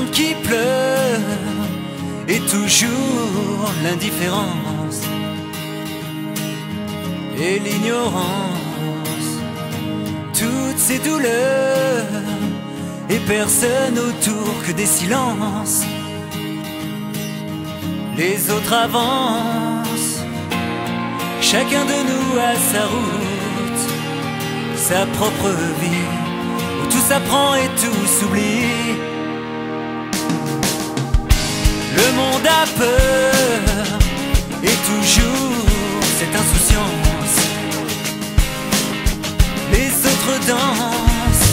monde qui pleure et toujours l'indifférence et l'ignorance, toutes ces douleurs et personne autour que des silences. Les autres avancent, chacun de nous a sa route, sa propre vie, où tout s'apprend et tout s'oublie. Le monde a peur et toujours cette insouciance. Les autres dansent,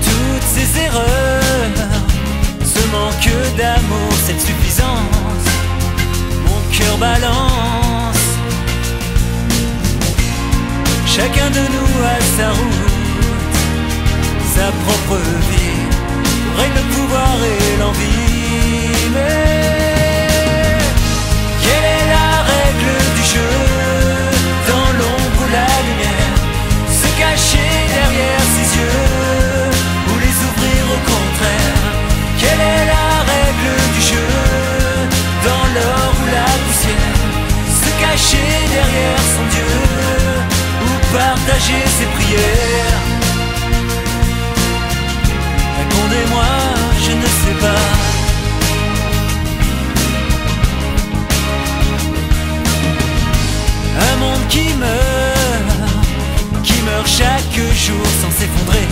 toutes ces erreurs, ce manque d'amour, cette suffisance. Mon cœur balance, chacun de nous a sa route, sa propre vie, où règne le pouvoir et l'envie. Mais quelle est la règle du jeu? Dans l'ombre ou la lumière, se cacher derrière ses yeux ou les ouvrir au contraire. Quelle est la règle du jeu? Dans l'or ou la poussière, se cacher derrière son Dieu ou partager ses prières. Répondez-moi, je ne sais pas. Un monde qui meurt chaque jour sans s'effondrer.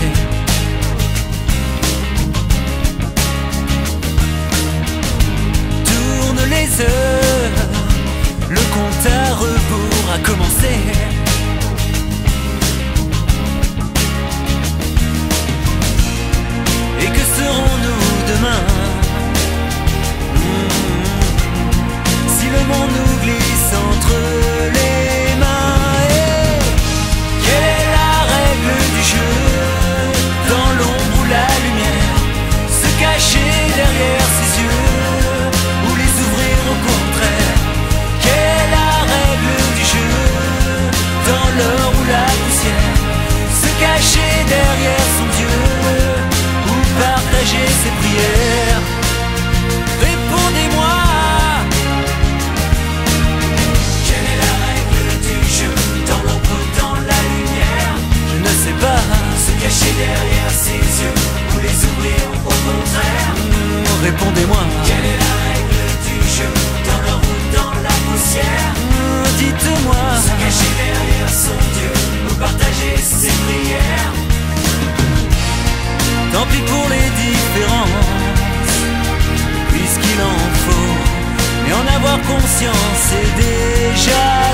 Tourne les heures, le compte à rebours a commencé. Et que serons-nous demain? Si le monde nous glisse entre les mains. Et quelle est la règle du jeu? Dans l'ombre ou la lumière, se cacher derrière ses yeux ou les ouvrir au contraire. Quelle est la règle du jeu? Dans l'or ou la poussière, se cacher derrière son Dieu ou partager ses prières. Répondez-moi. Cacher derrière ses yeux ou les ouvrir au contraire. Répondez-moi. Quelle est la règle du jeu? Dans l'or ou dans la poussière? Dites-moi. Se cacher derrière son Dieu ou partager ses prières. Tant pis pour les différences, puisqu'il en faut, mais en avoir conscience c'est déjà